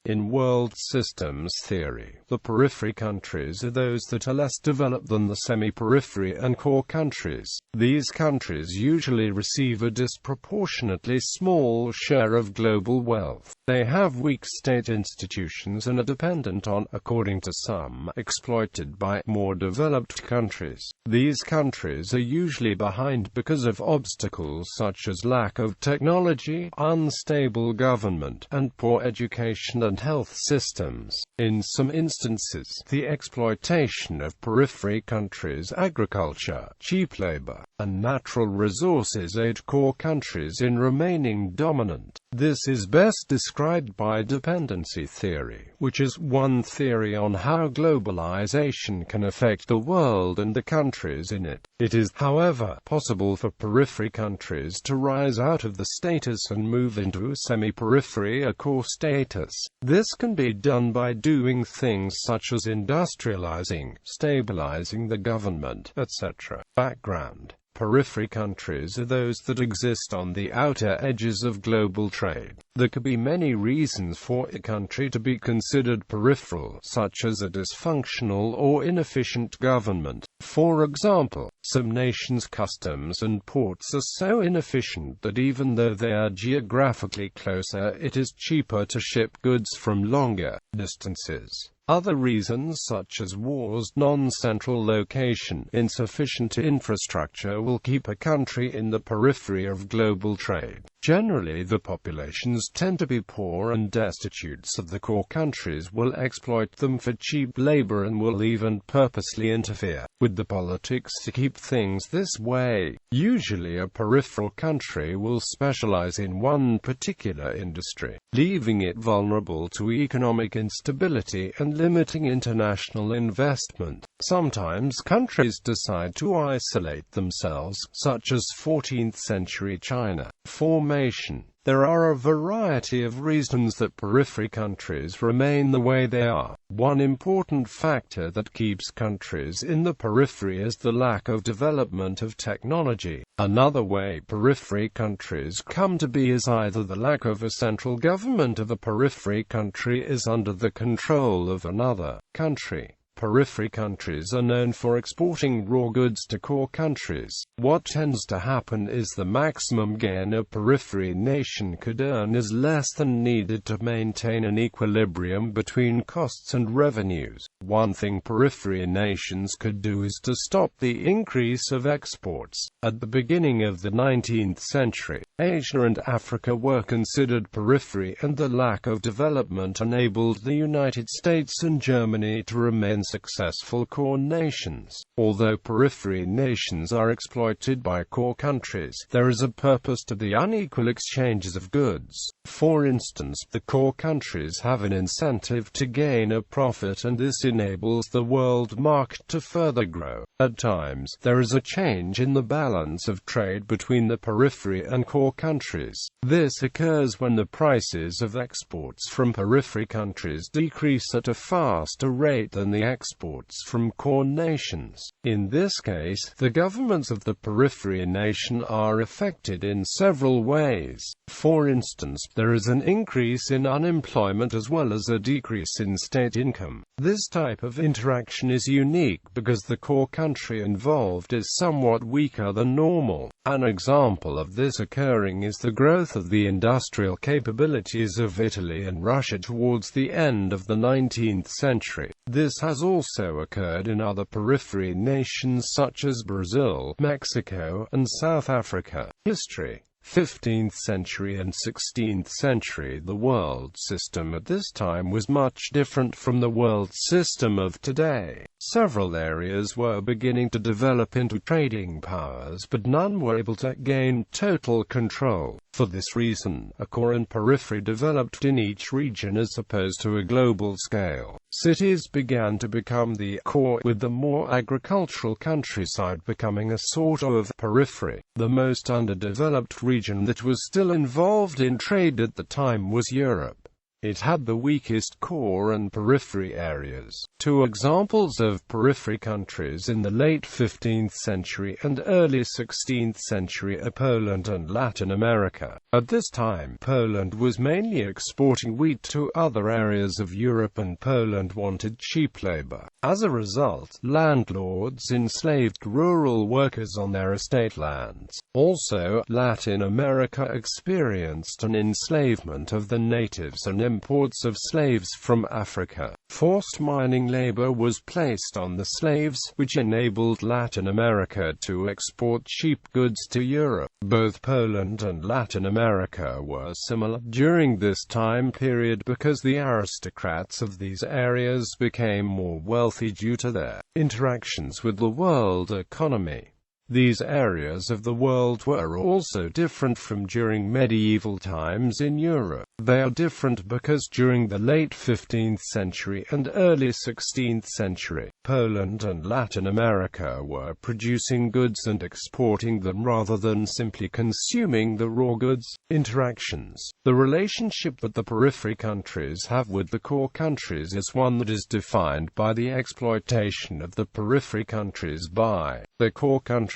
In world systems theory, the periphery countries are those that are less developed than the semi-periphery and core countries. These countries usually receive a disproportionately small share of global wealth. They have weak state institutions and are dependent on, according to some, exploited by more developed countries. These countries are usually behind because of obstacles such as lack of technology, unstable government, and poor education and health systems. In some instances, the exploitation of periphery countries' agriculture, cheap labor, and natural resources aid core countries in remaining dominant. This is best described by dependency theory, which is one theory on how globalization can affect the world and the countries in it. It is, however, possible for periphery countries to rise out of the status and move into a semi-periphery or core status. This can be done by doing things such as industrializing, stabilizing the government, etc. Background: periphery countries are those that exist on the outer edges of global trade. There could be many reasons for a country to be considered peripheral, such as a dysfunctional or inefficient government. For example, some nations' customs and ports are so inefficient that even though they are geographically closer, it is cheaper to ship goods from longer distances. Other reasons such as wars, non-central location, insufficient infrastructure will keep a country in the periphery of global trade. Generally, the populations tend to be poor and destitute, so the core countries will exploit them for cheap labor and will even purposely interfere with the politics to keep things this way. Usually a peripheral country will specialize in one particular industry, leaving it vulnerable to economic instability and limiting international investment. Sometimes countries decide to isolate themselves, such as 14th century China. Formation: there are a variety of reasons that periphery countries remain the way they are. One important factor that keeps countries in the periphery is the lack of development of technology. Another way periphery countries come to be is either the lack of a central government of a periphery country is under the control of another country. Periphery countries are known for exporting raw goods to core countries. What tends to happen is the maximum gain a periphery nation could earn is less than needed to maintain an equilibrium between costs and revenues. One thing periphery nations could do is to stop the increase of exports. At the beginning of the 19th century, Asia and Africa were considered periphery, and the lack of development enabled the United States and Germany to remain successful core nations. Although periphery nations are exploited by core countries, there is a purpose to the unequal exchanges of goods. For instance, the core countries have an incentive to gain a profit, and this enables the world market to further grow. At times, there is a change in the balance of trade between the periphery and core countries. This occurs when the prices of exports from periphery countries decrease at a faster rate than the exports from core nations. In this case, the governments of the periphery nation are affected in several ways. For instance, there is an increase in unemployment as well as a decrease in state income. This type of interaction is unique because the core country involved is somewhat weaker than normal. An example of this occurring is the growth of the industrial capabilities of Italy and Russia towards the end of the 19th century. This has also occurred in other periphery nations such as Brazil, Mexico, and South Africa. History: 15th century and 16th century. The world system at this time was much different from the world system of today. Several areas were beginning to develop into trading powers, but none were able to gain total control. For this reason, a core and periphery developed in each region as opposed to a global scale. Cities began to become the core, with the more agricultural countryside becoming a sort of periphery. The most underdeveloped region that was still involved in trade at the time was Europe. It had the weakest core and periphery areas. Two examples of periphery countries in the late 15th century and early 16th century are Poland and Latin America. At this time, Poland was mainly exporting wheat to other areas of Europe, and Poland wanted cheap labor. As a result, landlords enslaved rural workers on their estate lands. Also, Latin America experienced an enslavement of the natives and imports of slaves from Africa. Forced mining labor was placed on the slaves, which enabled Latin America to export cheap goods to Europe. Both Poland and Latin America were similar during this time period because the aristocrats of these areas became more wealthy due to their interactions with the world economy. These areas of the world were also different from during medieval times in Europe. They are different because during the late 15th century and early 16th century, Poland and Latin America were producing goods and exporting them rather than simply consuming the raw goods. Interactions. The relationship that the periphery countries have with the core countries is one that is defined by the exploitation of the periphery countries by the core countries.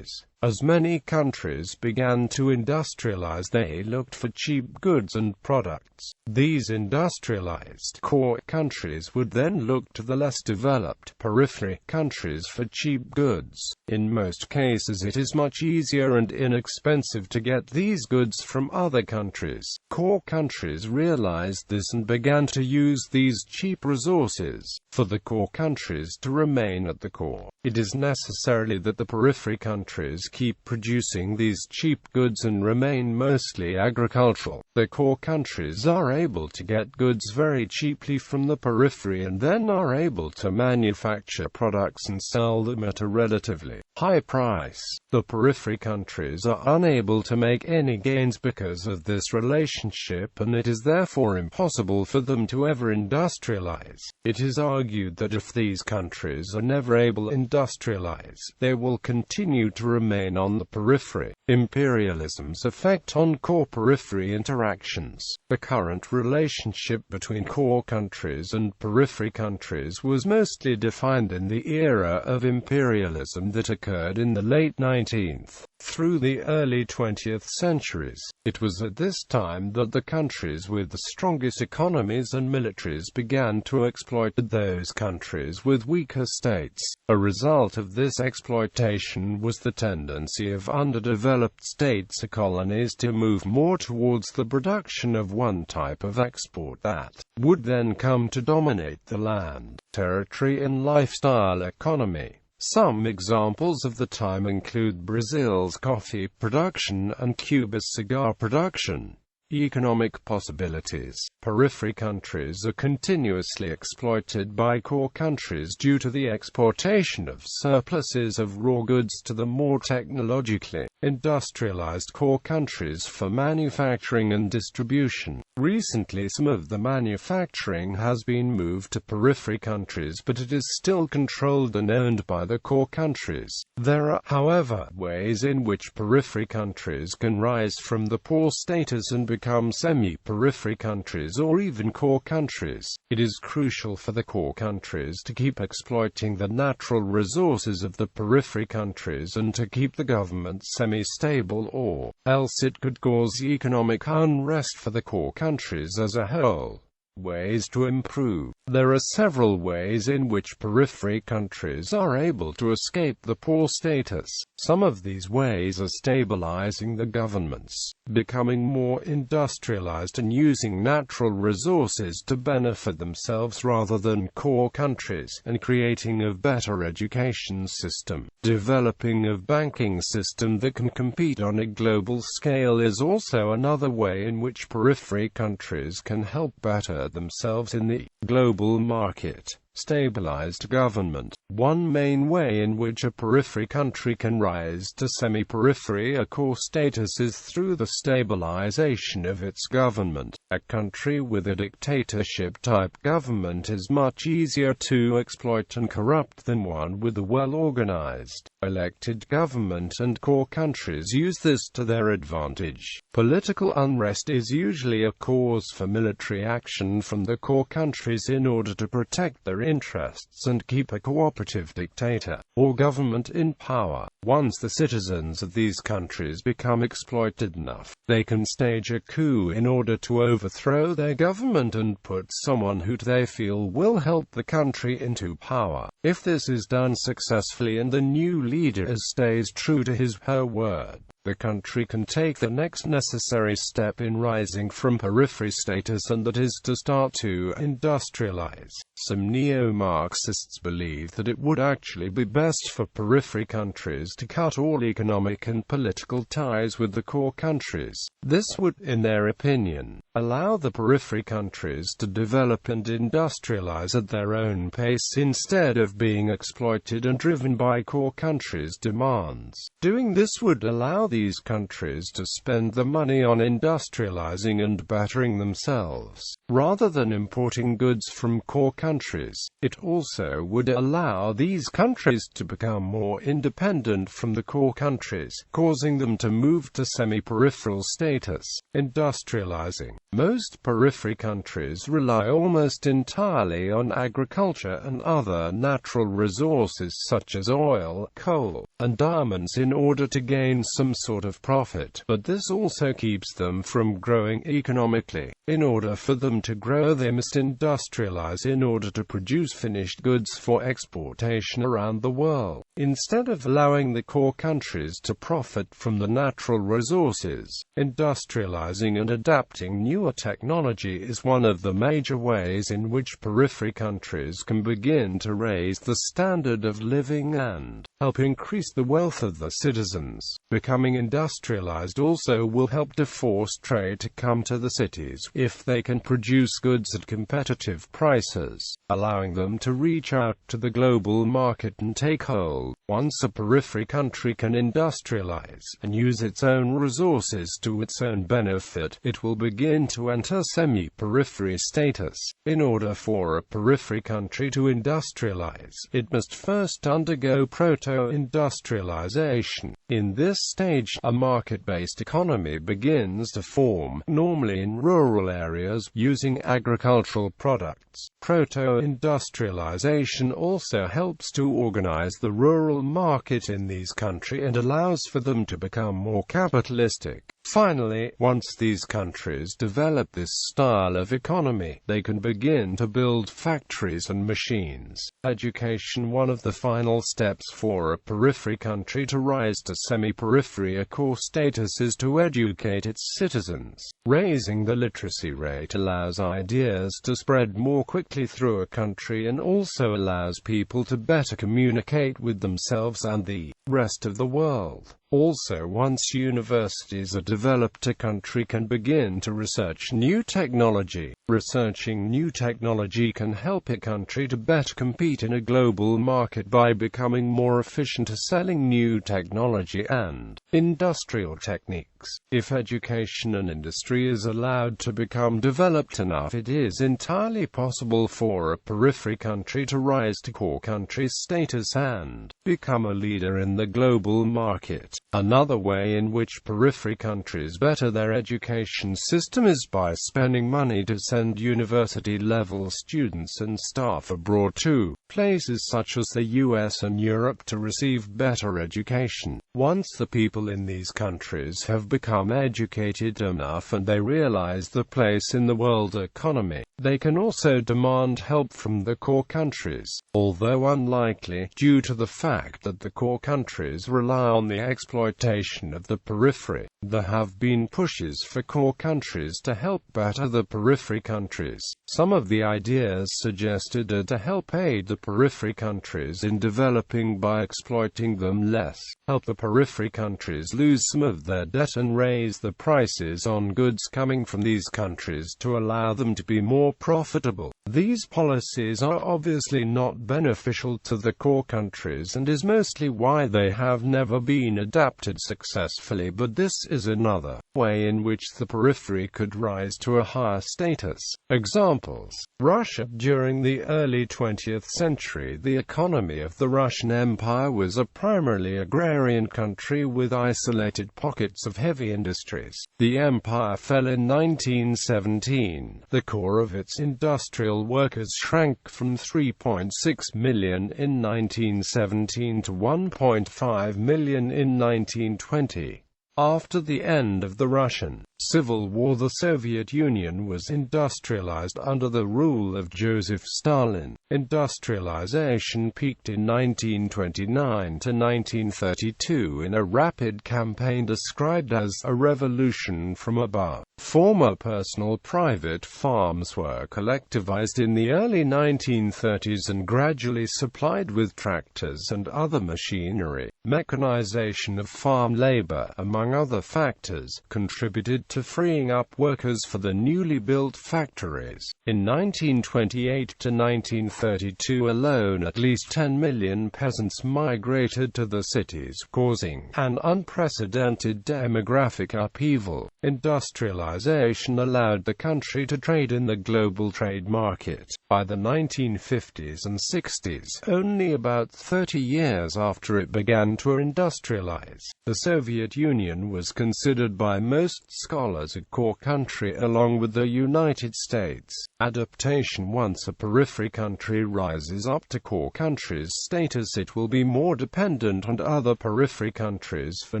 As many countries began to industrialize, they looked for cheap goods and products. These industrialized core countries would then look to the less developed periphery countries for cheap goods. In most cases, it is much easier and inexpensive to get these goods from other countries. Core countries realized this and began to use these cheap resources. For the core countries to remain at the core, it is necessary that the periphery countries keep producing these cheap goods and remain mostly agricultural. The core countries are able to get goods very cheaply from the periphery and then are able to manufacture products and sell them at a relatively high price. The periphery countries are unable to make any gains because of this relationship, and it is therefore impossible for them to ever industrialize. It is argued that if these countries are never able to industrialize, they will continue to remain on the periphery. Imperialism's effect on core-periphery interactions. The current relationship between core countries and periphery countries was mostly defined in the era of imperialism that occurred in the late 19th through the early 20th centuries. It was at this time that the countries with the strongest economies and militaries began to exploit those countries with weaker states. A result of this exploitation was the tendency of underdeveloped states or colonies to move more towards the production of one type of export that would then come to dominate the land, territory and lifestyle economy. Some examples of the time include Brazil's coffee production and Cuba's cigar production. Economic possibilities. Periphery countries are continuously exploited by core countries due to the exportation of surpluses of raw goods to the more technologically industrialized core countries for manufacturing and distribution. Recently, some of the manufacturing has been moved to periphery countries, but it is still controlled and owned by the core countries. There are, however, ways in which periphery countries can rise from the poor status and become semi-periphery countries or even core countries. It is crucial for the core countries to keep exploiting the natural resources of the periphery countries and to keep the government semi-stable, or else it could cause economic unrest for the core countries as a whole. Ways to improve. There are several ways in which periphery countries are able to escape the poor status. Some of these ways are stabilizing the governments, becoming more industrialized and using natural resources to benefit themselves rather than core countries, and creating a better education system. Developing a banking system that can compete on a global scale is also another way in which periphery countries can help better themselves in the global market. Stabilized government. One main way in which a periphery country can rise to semi-periphery or core status is through the stabilization of its government. A country with a dictatorship-type government is much easier to exploit and corrupt than one with a well-organized, elected government, and core countries use this to their advantage. Political unrest is usually a cause for military action from the core countries in order to protect their interests and keep a cooperative dictator or government in power. Once the citizens of these countries become exploited enough, they can stage a coup in order to overthrow their government and put someone who they feel will help the country into power. If this is done successfully and the new leader stays true to his or her word, the country can take the next necessary step in rising from periphery status, and that is to start to industrialize. Some neo-Marxists believe that it would actually be best for periphery countries to cut all economic and political ties with the core countries. This would, in their opinion, allow the periphery countries to develop and industrialize at their own pace instead of being exploited and driven by core countries' demands. Doing this would allow these countries to spend the money on industrializing and bettering themselves, rather than importing goods from core countries. It also would allow these countries to become more independent from the core countries, causing them to move to semi-peripheral status. Industrializing. Most periphery countries rely almost entirely on agriculture and other natural resources such as oil, coal, and diamonds in order to gain some sort of profit, but this also keeps them from growing economically. In order for them to grow, they must industrialize in order to produce finished goods for exportation around the world. Instead of allowing the core countries to profit from the natural resources, industrializing and adapting newer technology is one of the major ways in which periphery countries can begin to raise the standard of living and help increase the wealth of the citizens. Becoming industrialized also will help to force trade to come to the cities if they can produce goods at competitive prices, allowing them to reach out to the global market and take hold. Once a periphery country can industrialize and use its own resources to its own benefit, it will begin to enter semi-periphery status. In order for a periphery country to industrialize, it must first undergo proto-industrialization. In this stage, a market-based economy begins to form, normally in rural areas, using agricultural products. Proto-industrialization also helps to organize the rural market in these countries and allows for them to become more capitalistic. Finally, once these countries develop this style of economy, they can begin to build factories and machines. Education. One of the final steps for a periphery country to rise to semi-periphery or core status is to educate its citizens. Raising the literacy rate allows ideas to spread more quickly through a country and also allows people to better communicate with themselves and the rest of the world. Also, once universities are developed, a country can begin to research new technology. Researching new technology can help a country to better compete in a global market by becoming more efficient at selling new technology and industrial techniques. If education and industry is allowed to become developed enough, it is entirely possible for a periphery country to rise to core country status and become a leader in the global market. Another way in which periphery countries better their education system is by spending money to send university-level students and staff abroad to places such as the US and Europe to receive better education. Once the people in these countries have become educated enough and they realize the place in the world economy, they can also demand help from the core countries. Although unlikely, due to the fact that the core countries rely on the exploitation of the periphery, there have been pushes for core countries to help better the periphery countries. Some of the ideas suggested are to help aid the periphery countries in developing by exploiting them less, help the periphery countries lose some of their debt and raise the prices on goods coming from these countries to allow them to be more profitable. These policies are obviously not beneficial to the core countries and is mostly why they have never been adapted successfully, but this is another way in which the periphery could rise to a higher status. Examples: Russia. During the early 20th century, the economy of the Russian Empire was a primarily agrarian country with isolated pockets of heavy industries. The empire fell in 1917. The core of its industrial workers shrank from 3.6 million in 1917 to 1.5 million in 1920. After the end of the Russian Civil War, the Soviet Union was industrialized under the rule of Joseph Stalin. Industrialization peaked in 1929 to 1932 in a rapid campaign described as a revolution from above. Former personal private farms were collectivized in the early 1930s and gradually supplied with tractors and other machinery. Mechanization of farm labor, among other factors, contributed to freeing up workers for the newly built factories. In 1928 to 1932 alone, at least 10 million peasants migrated to the cities, causing an unprecedented demographic upheaval. Industrialization allowed the country to trade in the global trade market. By the 1950s and 60s, only about 30 years after it began to industrialize, the Soviet Union was considered by most scholars a core country along with the United States. Adaptation: once a periphery country rises up to core country's status, it will be more dependent on other periphery countries for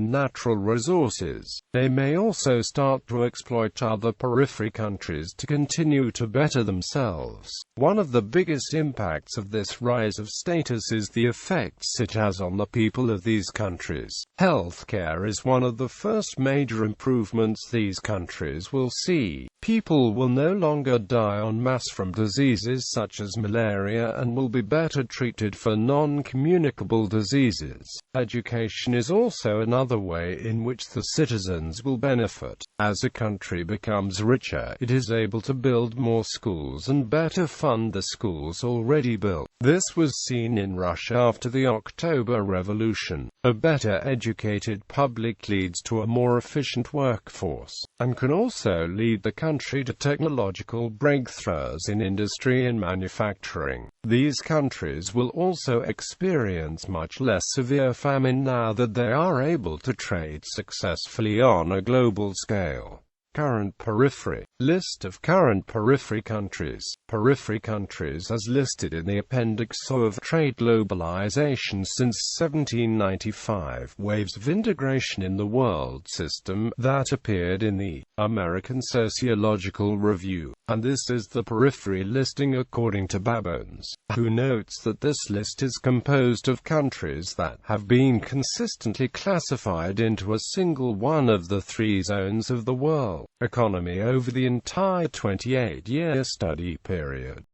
natural resources. They may also start to exploit other periphery countries to continue to better themselves. One of the biggest impacts of this rise of status is the effects it has on the people of these countries. Healthcare is one of the first major improvements these countries will see. People will no longer die en masse from diseases such as malaria and will be better treated for non-communicable diseases. Education is also another way in which the citizens will benefit. As a country becomes richer, it is able to build more schools and better fund the schools already built. This was seen in Russia after the October Revolution. A better educated public leads to a more efficient workforce, and can also lead the country to technological breakthroughs in industry and manufacturing. These countries will also experience much less severe famine now that they are able to trade successfully on a global scale. Current periphery. List of current periphery countries. Periphery countries as listed in the Appendix O of Trade Globalization since 1795. Waves of integration in the world system, that appeared in the American Sociological Review. And this is the periphery listing according to Babones, who notes that this list is composed of countries that have been consistently classified into a single one of the three zones of the world economy over the entire 28-year study period.